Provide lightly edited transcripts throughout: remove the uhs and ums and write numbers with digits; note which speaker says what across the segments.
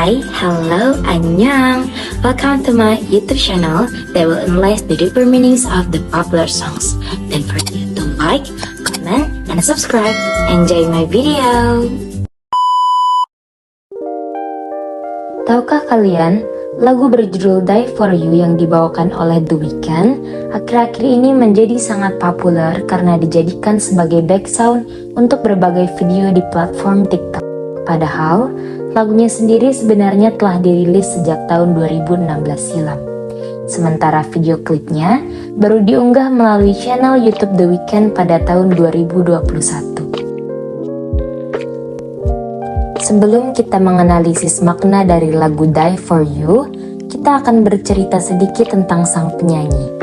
Speaker 1: Hi, hello, annyeong. Welcome to my YouTube channel that will analyze the deeper meanings of the popular songs. Don't forget to like, comment, and subscribe. Enjoy my video. Tahukah kalian, lagu berjudul Die For You yang dibawakan oleh The Weeknd akhir-akhir ini menjadi sangat populer karena dijadikan sebagai background untuk berbagai video di platform TikTok. Padahal, lagunya sendiri sebenarnya telah dirilis sejak tahun 2016 silam. Sementara video klipnya baru diunggah melalui channel YouTube The Weeknd pada tahun 2021. Sebelum kita menganalisis makna dari lagu Die For You, kita akan bercerita sedikit tentang sang penyanyi.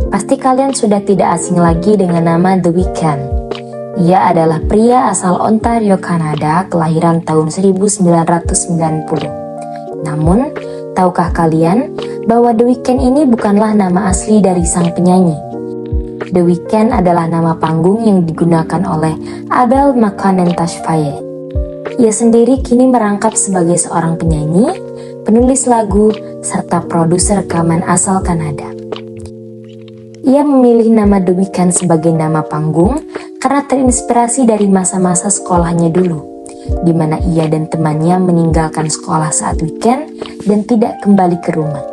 Speaker 1: Pasti kalian sudah tidak asing lagi dengan nama The Weeknd. Ia adalah pria asal Ontario, Kanada, kelahiran tahun 1990. Namun, tahukah kalian bahwa The Weeknd ini bukanlah nama asli dari sang penyanyi? The Weeknd adalah nama panggung yang digunakan oleh Abel Makanentashvili. Ia sendiri kini merangkap sebagai seorang penyanyi, penulis lagu, serta produser rekaman asal Kanada. Ia memilih nama The Weeknd sebagai nama panggung karena terinspirasi dari masa-masa sekolahnya dulu, di mana ia dan temannya meninggalkan sekolah saat weekend dan tidak kembali ke rumah.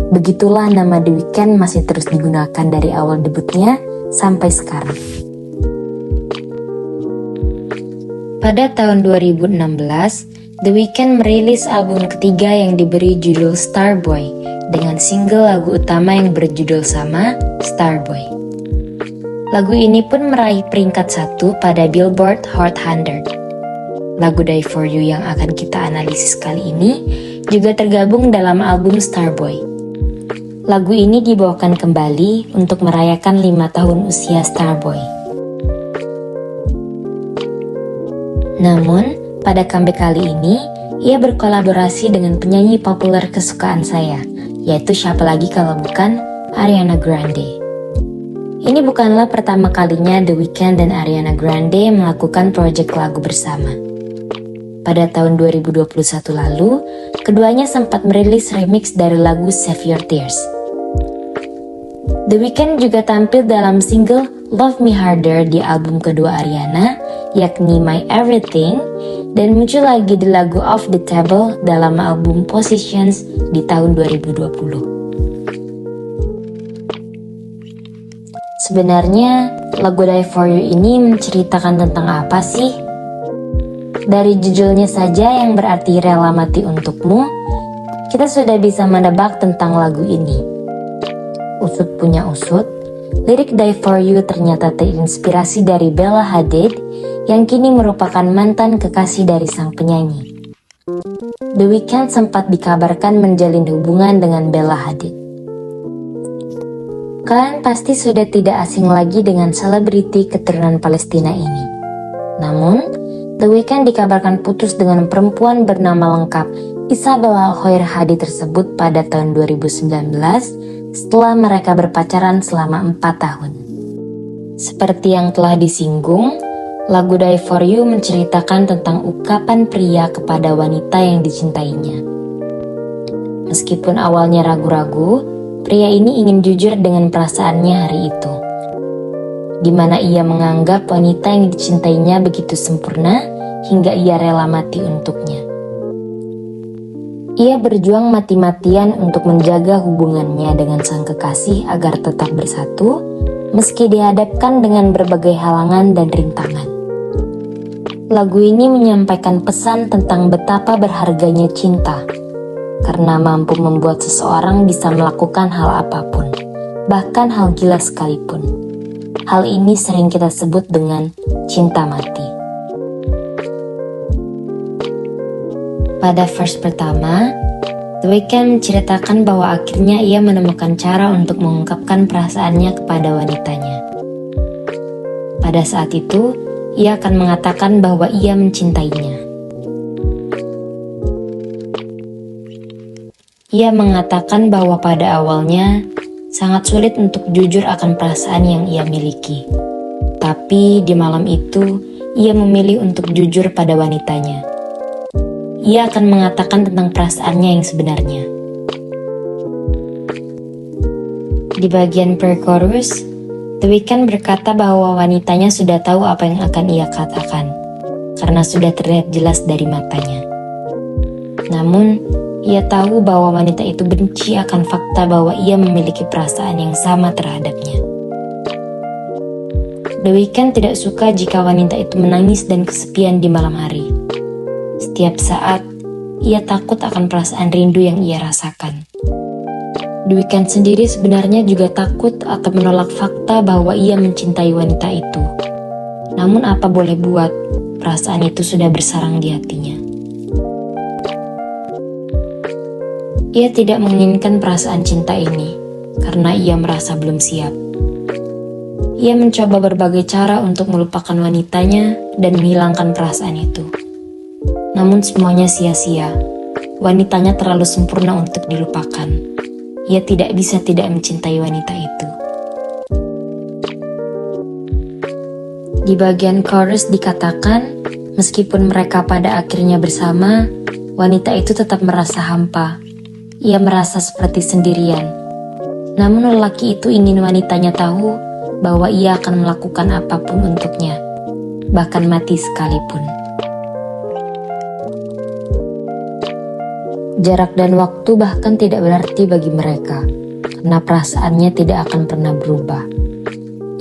Speaker 1: Begitulah nama The Weeknd masih terus digunakan dari awal debutnya sampai sekarang. Pada tahun 2016, The Weeknd merilis album ketiga yang diberi judul Starboy dengan single lagu utama yang berjudul sama, Starboy. Lagu ini pun meraih peringkat 1 pada Billboard Hot 100. Lagu Die For You yang akan kita analisis kali ini juga tergabung dalam album Starboy. Lagu ini dibawakan kembali untuk merayakan 5 tahun usia Starboy. Namun, pada comeback kali ini, ia berkolaborasi dengan penyanyi populer kesukaan saya, yaitu siapa lagi kalau bukan Ariana Grande. Ini bukanlah pertama kalinya The Weeknd dan Ariana Grande melakukan proyek lagu bersama. Pada tahun 2021 lalu, keduanya sempat merilis remix dari lagu Save Your Tears. The Weeknd juga tampil dalam single Love Me Harder di album kedua Ariana, yakni My Everything, dan muncul lagi di lagu Off the Table dalam album Positions di tahun 2020. Sebenarnya, lagu Die For You ini menceritakan tentang apa sih? Dari judulnya saja yang berarti rela mati untukmu, kita sudah bisa menebak tentang lagu ini. Usut punya usut, lirik Die For You ternyata terinspirasi dari Bella Hadid yang kini merupakan mantan kekasih dari sang penyanyi. The Weeknd sempat dikabarkan menjalin hubungan dengan Bella Hadid. Kalian pasti sudah tidak asing lagi dengan selebriti keturunan Palestina ini. Namun, The Weeknd dikabarkan putus dengan perempuan bernama lengkap Isabella Hoyer Hadid tersebut pada tahun 2019 setelah mereka berpacaran selama 4 tahun. Seperti yang telah disinggung, lagu Die For You menceritakan tentang ungkapan pria kepada wanita yang dicintainya. Meskipun awalnya ragu-ragu, pria ini ingin jujur dengan perasaannya hari itu, di mana ia menganggap wanita yang dicintainya begitu sempurna hingga ia rela mati untuknya. Ia berjuang mati-matian untuk menjaga hubungannya dengan sang kekasih agar tetap bersatu, meski dihadapkan dengan berbagai halangan dan rintangan. Lagu ini menyampaikan pesan tentang betapa berharganya cinta, karena mampu membuat seseorang bisa melakukan hal apapun, bahkan hal gila sekalipun. Hal ini sering kita sebut dengan cinta mati. Pada verse pertama, The Weeknd menceritakan bahwa akhirnya ia menemukan cara untuk mengungkapkan perasaannya kepada wanitanya. Pada saat itu, ia akan mengatakan bahwa ia mencintainya. Ia mengatakan bahwa pada awalnya sangat sulit untuk jujur akan perasaan yang ia miliki. Tapi di malam itu, ia memilih untuk jujur pada wanitanya. ia akan mengatakan tentang perasaannya yang sebenarnya. Di bagian pre-chorus, The Weeknd berkata bahwa wanitanya sudah tahu apa yang akan ia katakan, karena sudah terlihat jelas dari matanya. Namun, ia tahu bahwa wanita itu benci akan fakta bahwa ia memiliki perasaan yang sama terhadapnya. The Weeknd tidak suka jika wanita itu menangis dan kesepian di malam hari. Setiap saat, ia takut akan perasaan rindu yang ia rasakan. The Weeknd sendiri sebenarnya juga takut atau menolak fakta bahwa ia mencintai wanita itu. Namun apa boleh buat, perasaan itu sudah bersarang di hatinya. Ia tidak menginginkan perasaan cinta ini, karena ia merasa belum siap. Ia mencoba berbagai cara untuk melupakan wanitanya dan menghilangkan perasaan itu. Namun semuanya sia-sia. Wanitanya terlalu sempurna untuk dilupakan. Ia tidak bisa tidak mencintai wanita itu. Di bagian chorus dikatakan, meskipun mereka pada akhirnya bersama, wanita itu tetap merasa hampa. Ia merasa seperti sendirian. Namun lelaki itu ingin wanitanya tahu bahwa ia akan melakukan apapun untuknya, bahkan mati sekalipun. Jarak dan waktu bahkan tidak berarti bagi mereka, karena perasaannya tidak akan pernah berubah.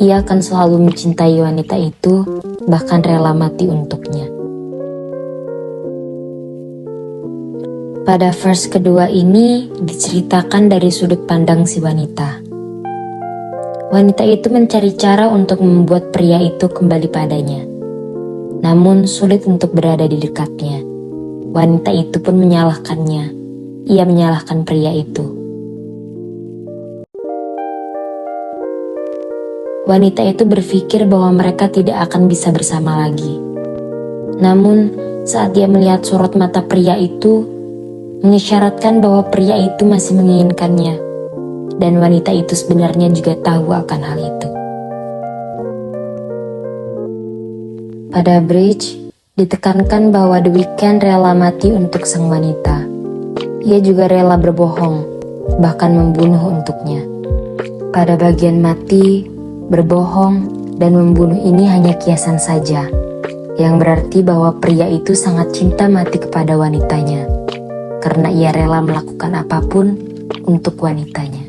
Speaker 1: Ia akan selalu mencintai wanita itu, bahkan rela mati untuknya. Pada verse kedua ini diceritakan dari sudut pandang si wanita. Wanita itu mencari cara untuk membuat pria itu kembali padanya. Namun sulit untuk berada di dekatnya. Wanita itu pun menyalahkannya. Ia menyalahkan pria itu. Wanita itu berpikir bahwa mereka tidak akan bisa bersama lagi. Namun, saat dia melihat sorot mata pria itu, mengisyaratkan bahwa pria itu masih menginginkannya, dan wanita itu sebenarnya juga tahu akan hal itu. Pada bridge, ditekankan bahwa The Weeknd rela mati untuk sang wanita. Ia juga rela berbohong, bahkan membunuh untuknya. Pada bagian mati, berbohong, dan membunuh ini hanya kiasan saja, yang berarti bahwa pria itu sangat cinta mati kepada wanitanya, karena ia rela melakukan apapun untuk wanitanya.